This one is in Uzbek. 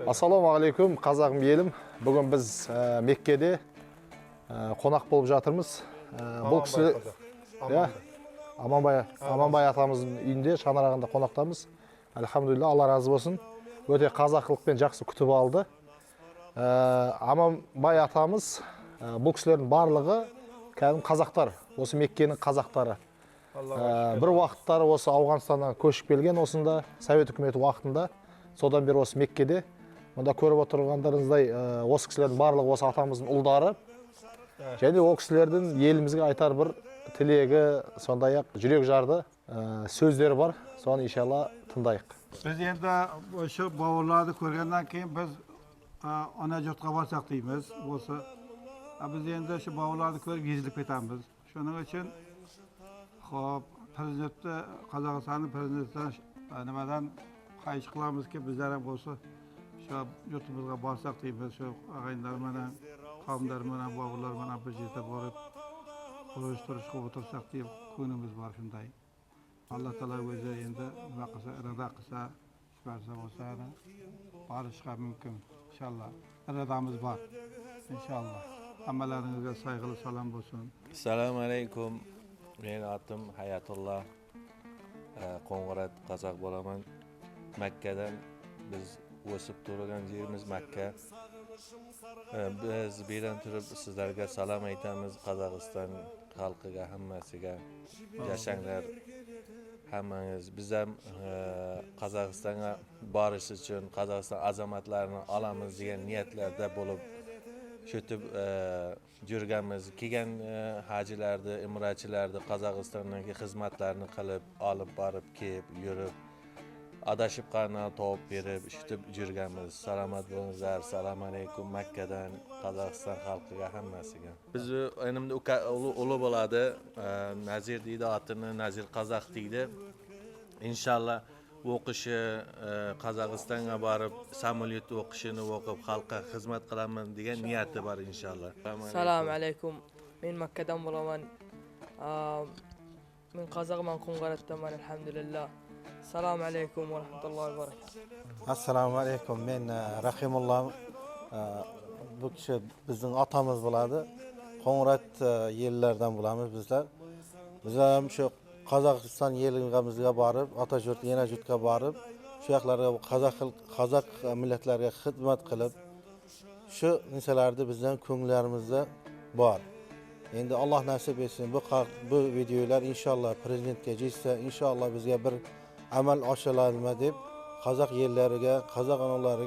Assalomu alaykum qazag'im elim. Bugun biz Mekke'de qo'noq bo'lib жатырмыз. Bu kishi Amanbay atamızın uyinde Şanarağında qonoqdamiz. Alhamdulillah, Allah razı olsun. Öte qazaqlıqpен жақсы күтіп aldı. Amanbay atamız bu kişilerin barlığı kәдімгі қазақтар, осы Меккенің қазақтары. Bir vaqtlar осы Afganistandan көшіп келген, осында Совет үкіметі уақытында. Содан бері осы Меккеде. Мұнда көріп отырғандарыңыздай, осы кісілердің барлығы осы атамыздың ұлдары. Және ол кісілердің елімізге айтар бір тілегі, сондай-ақ жүрек жарды сөздері бар. Соны иншалла тыңдайық. Biz endi o'sha bovurlarni ko'rgandan keyin biz ona yurtga borsak deymiz. Bo'lsa biz endi shu bovurlarni ko'rib yezilib ketamiz. Shuning uchun xo'p, prezidentni Qozog'istonning prezidentidan nimadan xahish qilamizki, bizlar ham bo'lsa shu yurtimizga borsak deymiz. Shu og'aynilar bilan, qavmlar bilan, bovurlar bilan bir yerda borib urush-turish qilib o'tirsak deb ko'nglimiz bor shunday. Allah Teala o'zi endi nima qilsa, iroda qilsa, shularsa bo'lsa, borishga mumkin. Inshaalloh. Irodamiz bor. Inshaalloh. Hammalaringizga sayg'ili salom bo'lsin. Assalomu alaykum. Men atim Hayatulloh. Qo'ng'irot qozoq bo'laman. Makkadan biz o'sib turgan yerimiz Makka. Biz bu yerdan turib sizlarga salom aytamiz. Qozog'iston xalqiga, hammasiga yashanglar. Hammangiz biz ham Qozog'istonga borish uchun Qozog'iston azamatlarini olamiz degan niyatlarda bo'lib shutib yurganmiz. Kelgan hajilarni, umrachilarni Qozog'istondagi xizmatlarini qilib, olib borib, kelib, yurib, adashib qolgan topib berib, shutib yurganmiz. Salomat bo'linglar. Assalomu alaykum Makkadan Qozog'iston xalqiga, hammasiga. Biz enimda uli bo'ladi. Nazir deydi, otini Nazir Qozoq deydi. Inshaalloh o'qishi Qozog'istonga borib, samolyot o'qishini o'qib, xalqqa xizmat qilaman degan niyati bor inshaalloh. Assalomu alaykum. Men Makkadan bo'laman. Men Qozog'man, Qo'ng'irotdanman, alhamdulillah. Assalomu alaykum va rahmatullohi va barakatuh. Assalomu alaykum. Men Rahimulloh. Bu kishi bizning otamiz bo'ladi. Qo'ng'irot yerlardan bo'lamiz bizlar. Bizlar ham shu Qozog'iston yerimizga borib, ota yurt, yana yurtga borib, shu yoqlarga qozoq millatlarga xizmat qilib, shu narsalarni bizdan ko'nglarimizda bor. Endi Alloh nasib etsin, bu videolar inshaalloh prezidentga yetsa, inshaalloh bizga bir amal oshiradimi deb qozoq yerlariga, qozoq onalariga